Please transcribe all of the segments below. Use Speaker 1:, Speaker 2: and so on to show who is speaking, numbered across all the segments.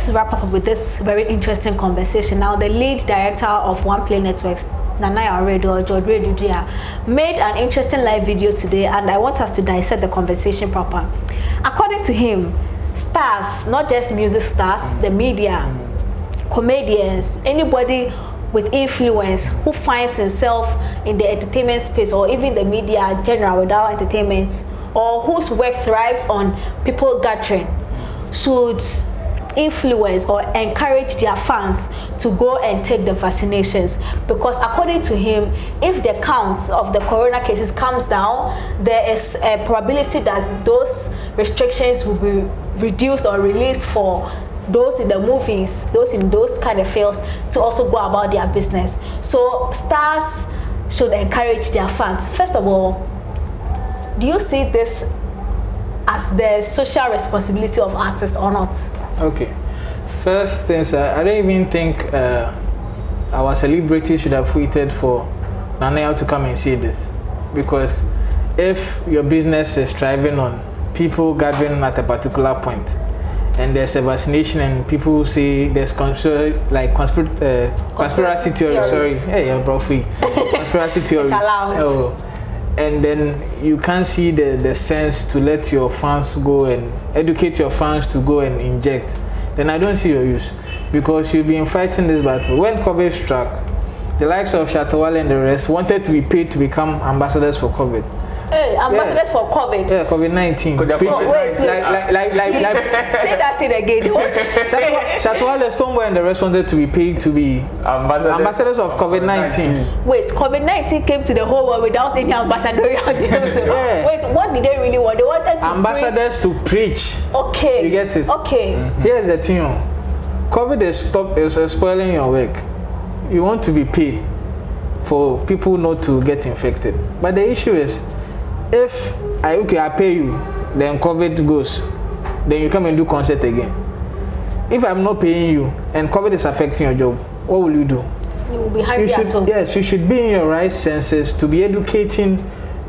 Speaker 1: let's wrap up with this very interesting conversation. Now, the lead director of Oneplay Networks, Nanaya Oredo, George Redudia, made an interesting live video today, and I want us to dissect the conversation proper. According to him, stars, not just music stars, the media, comedians, anybody with influence who finds himself in the entertainment space or even the media in general without entertainment, or whose work thrives on people gathering, should influence or encourage their fans to go and take the vaccinations, because according to him, if the counts of the corona cases comes down, there is a probability that those restrictions will be reduced or released for those in the movies, those in those kind of fields, to also go about their business. So stars should encourage their fans. First of all, do you see this as the social responsibility of artists or not?
Speaker 2: Okay. First things, I don't even think our celebrities should have waited for Nanaya to come and say this. Because if your business is thriving on people gathering at a particular point, and there's a vaccination and people say there's conspiracy theory, sorry, hey, bro, conspiracy theories. Oh, and then you can't see the sense to let your fans go and educate your fans to go and inject, then I don't see your use, because you've been fighting this battle. When COVID struck, the likes of Shatta Wale and the rest wanted to be paid to become ambassadors for COVID.
Speaker 1: Hey, ambassadors for COVID.
Speaker 2: Yeah, COVID-19.
Speaker 1: Wait,
Speaker 2: like
Speaker 1: say that thing again.
Speaker 2: Shatta Wale, Stoneboy and the rest wanted to be paid to be ambassadors of COVID-19.
Speaker 1: Wait, COVID-19 came to the whole world without any ambassadorial deals.
Speaker 2: Yeah.
Speaker 1: Wait, what did they really want? They wanted to
Speaker 2: ambassadors to preach.
Speaker 1: Okay.
Speaker 2: You get it?
Speaker 1: Okay.
Speaker 2: Here's the thing. COVID is spoiling your work. You want to be paid for people not to get infected. But the issue is, if I pay you, then COVID goes, then you come and do concert again. If I'm not paying you and COVID is affecting your job, what will you do?
Speaker 1: You will be hungry at home.
Speaker 2: Yes, you should be in your right senses to be educating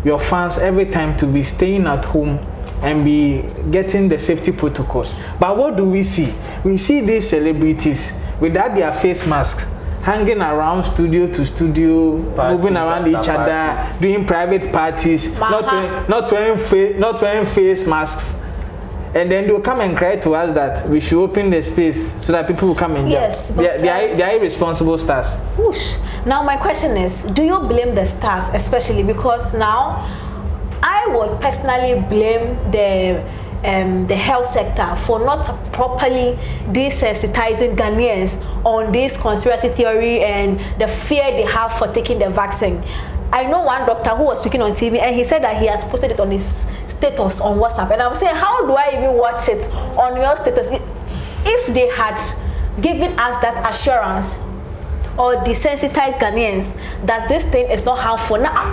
Speaker 2: your fans every time to be staying at home and be getting the safety protocols. But what do we see? We see these celebrities without their face masks, hanging around studio to studio, moving around each other, doing private parties, not wearing face masks, and then they'll come and cry to us that we should open the space so that people will come and
Speaker 1: yes,
Speaker 2: they are irresponsible stars.
Speaker 1: Whoosh. Now my question is, do you blame the stars, especially because now I would personally blame the health sector for not properly desensitizing Ghanaians on this conspiracy theory and the fear they have for taking the vaccine. I know one doctor who was speaking on TV and he said that he has posted it on his status on WhatsApp, and I'm saying, how do I even watch it on your status? If they had given us that assurance or desensitize Ghanaians that this thing is not harmful, I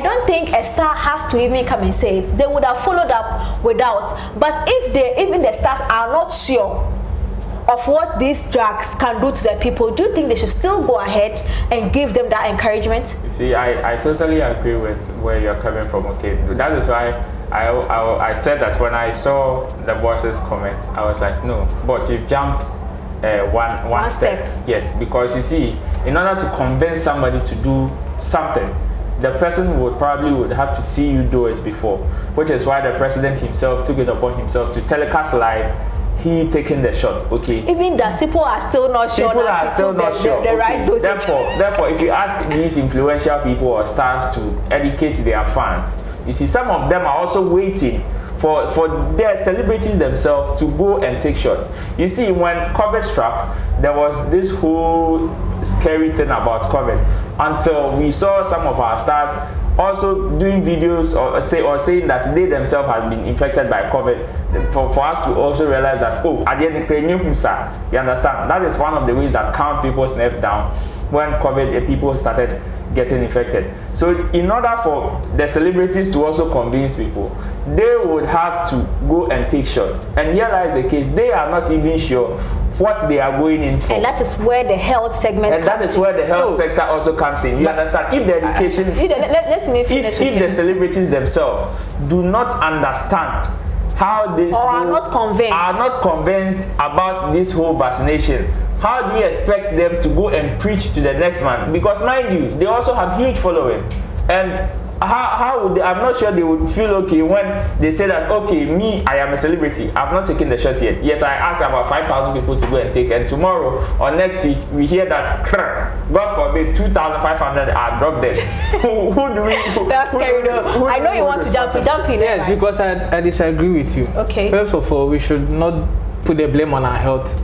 Speaker 1: don't think a star has to even come and say it. They would have followed up without. But if even the stars are not sure of what these drugs can do to the people, do you think they should still go ahead and give them that encouragement?
Speaker 3: You see, I totally agree with where you're coming from. Okay, that is why I said that when I saw the boss's comment, I was like, no, boss, you've jumped one step. Yes, because you see, in order to convince somebody to do something, the person would have to see you do it before, which is why the president himself took it upon himself to telecast live he taking the shot. Okay,
Speaker 1: even that people are still not sure.
Speaker 3: People are still not sure.
Speaker 1: The right dosage.
Speaker 3: Therefore, if you ask these influential people or stars to educate their fans, you see, some of them are also waiting for their celebrities themselves to go and take shots. You see, when COVID struck, there was this whole scary thing about COVID until we saw some of our stars also doing videos or saying that they themselves have been infected by COVID, for us to also realize that, oh, at the end of the day, you understand? That is one of the ways that calm people's nerves down when COVID people started getting infected. So in order for the celebrities to also convince people, they would have to go and take shots. And here lies the case, they are not even sure what they are going in for.
Speaker 1: And that is where the health segment
Speaker 3: and that is where the health sector also comes in. You understand? If the education,
Speaker 1: let me finish
Speaker 3: if the celebrities themselves do not understand how this
Speaker 1: are not convinced
Speaker 3: about this whole vaccination, how do you expect them to go and preach to the next man? Because mind you, they also have huge following, and how would they, I'm not sure they would feel okay when they say that, okay, me, I am a celebrity, I've not taken the shot yet I asked about 5,000 people to go and take, and tomorrow or next week we hear that God forbid 2,500 are dropped dead. who do we
Speaker 1: that's scary though. I know you want to jump in.
Speaker 2: Yes, right? Because I disagree with you.
Speaker 1: Okay.
Speaker 2: First of all, we should not put the blame on our health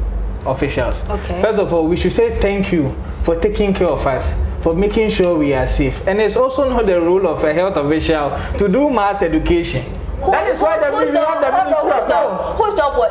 Speaker 2: officials.
Speaker 1: Okay.
Speaker 2: First of all, we should say thank you for taking care of us, for making sure we are safe. And it's also not the role of a health official to do mass education.
Speaker 1: Whose job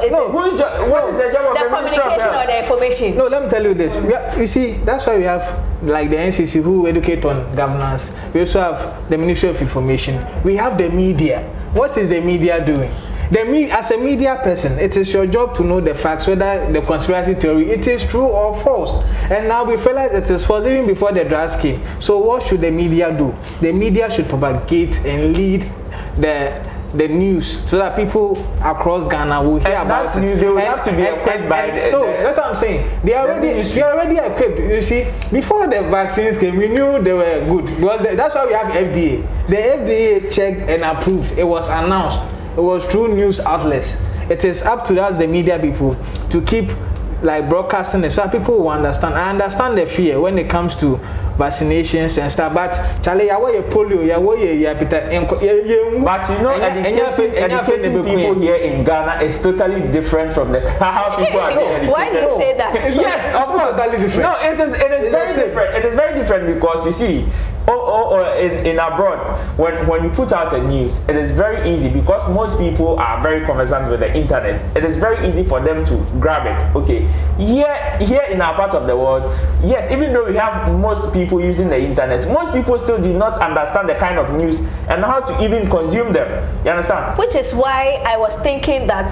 Speaker 1: is it?
Speaker 3: What is the job of
Speaker 1: the communication or the information?
Speaker 2: No, let me tell you this. You see, that's why we have like the NCC who educate on governance. We also have the Ministry of Information. We have the media. What is the media doing? As a media person, it is your job to know the facts, whether the conspiracy theory it is true or false. And now we realize it is false even before the drugs came. So what should the media do? The media should propagate and lead the news so that people across Ghana will hear about it.
Speaker 3: News, they will have to be equipped by
Speaker 2: that's what I'm saying. They are already equipped. You see, before the vaccines came, we knew they were good because that's why we have FDA. The FDA checked and approved. It was announced. It was through news outlets. It is up to us, the media people, to keep like broadcasting it so that people will understand. I understand the fear when it comes to vaccinations and stuff, but Charlie, I wear polio,
Speaker 3: but you know, educating people here in Ghana is totally different from how people are being educated.
Speaker 1: Why do you say that?
Speaker 3: Yes, of course. No, it is very different. It is very different because you see, in abroad, when you put out a news, it is very easy because most people are very conversant with the internet. It is very easy for them to grab it. Okay, here in our part of the world, yes, even though we have most people using the internet, most people still do not understand the kind of news and how to even consume them. You understand?
Speaker 1: Which is why I was thinking that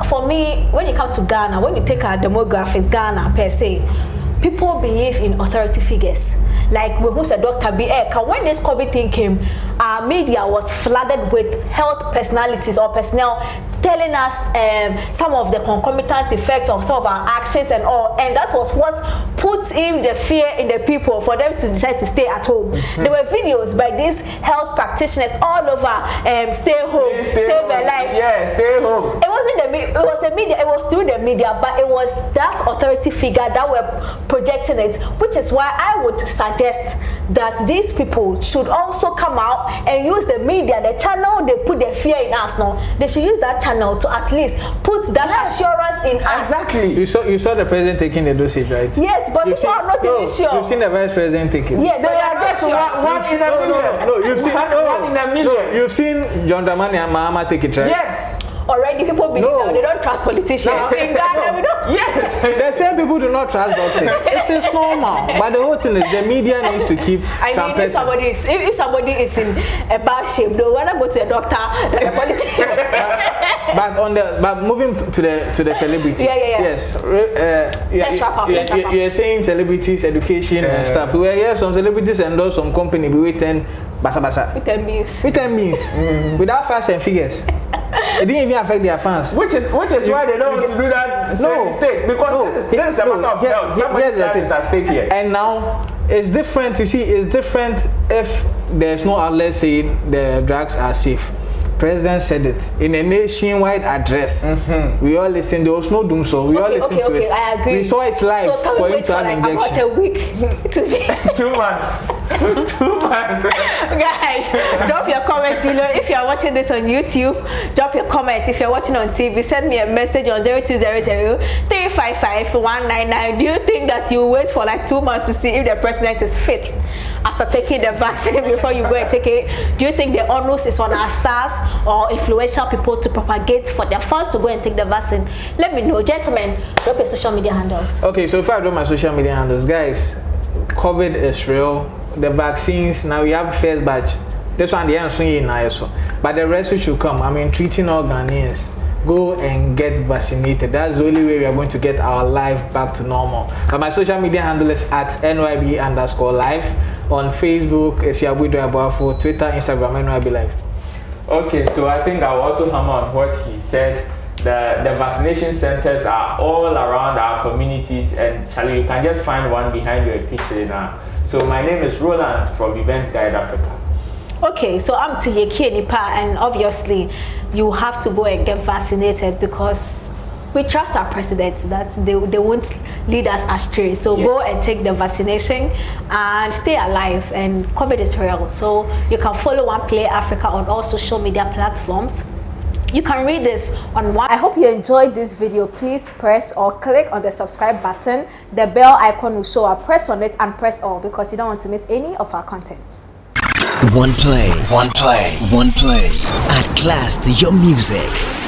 Speaker 1: for me, when you come to Ghana, when you take our demographic, Ghana per se, people believe in authority figures. Like who's a Dr. B.A. When this COVID thing came, our media was flooded with health personalities or personnel telling us some of the concomitant effects of some of our actions and all, and that was what put in the fear in the people for them to decide to stay at home. There were videos by these health practitioners all over, stay home, save a life.
Speaker 3: Yeah, stay home.
Speaker 1: It wasn't it was the media, it was through the media, but it was that authority figure that were projecting it, which is why I would suggest that these people should also come out and use the media, the channel they put their fear in us now. They should use that channel to at least put that assurance in us.
Speaker 3: Exactly.
Speaker 2: You saw the president taking the dosage, right?
Speaker 1: Yes, but people are not even sure.
Speaker 2: You've seen the vice president taking it.
Speaker 1: Yes, they are not sure.
Speaker 3: You've seen one in a million.
Speaker 2: You've seen John Dramani and Mahama take it, right?
Speaker 3: Yes.
Speaker 1: Already people believe that they don't trust politicians. In Ghana, we don't.
Speaker 3: Yes.
Speaker 2: They say people do not trust doctors. It is normal. But the whole thing is the media needs to keep
Speaker 1: if somebody is in a bad shape, they want to go to the doctor than a politician.
Speaker 2: but moving to the celebrities. Yes.
Speaker 1: Let's wrap up.
Speaker 2: You're saying celebrities, education and stuff. We hear some celebrities endorse some company be waiting basa. With them means. Without facts and figures. It didn't even affect their fans.
Speaker 3: Which is why they don't want to do that mistake. Because this is a matter of health. Somebody's life is at stake here.
Speaker 2: And now it's different. You see, it's different if there's no outlet saying the drugs are safe. President said it in a nationwide address. We all listened. There was no doom, so we all listened to it.
Speaker 1: I agree.
Speaker 2: We saw it live for him to have an injection.
Speaker 1: About a week to this.
Speaker 3: 2 months. 2 months.
Speaker 1: Guys, drop your comments below. If you are watching this on YouTube, drop your comment. If you're watching on TV, send me a message on 0200-355-199. Do you think that you wait for like 2 months to see if the president is fit after taking the vaccine before you go and take it? Do you think the onus is on our stars or influential people to propagate for their fans to go and take the vaccine? Let me know. Gentlemen, drop your social media handles.
Speaker 2: Okay, so if I drop my social media handles, guys, COVID is real. The vaccines, now we have first batch. This one the answer in ISO. But the rest should come. I mean, treating all Ghanaians. Go and get vaccinated. That's the only way we are going to get our life back to normal. But my social media handle is at NYB_live. On Facebook, it's Yabuido Abafo, Twitter, Instagram, NYB Live.
Speaker 3: Okay, so I think I'll also hammer on what he said. The vaccination centers are all around our communities, and Charlie, you can just find one behind your kitchen now. So my name is Roland from Events Guide Africa.
Speaker 1: Okay, so I'm Tiyeki Nipa, and obviously you have to go and get vaccinated because we trust our president that they won't lead us astray. So yes, go and take the vaccination and stay alive, and COVID is real. So you can follow OneplayAfrica on all social media platforms. You can read this on one. I hope you enjoyed this video. Please press or click on the subscribe button. The bell icon will show up. Press on it and press all because you don't want to miss any of our content.
Speaker 4: Oneplay. Add class to your music.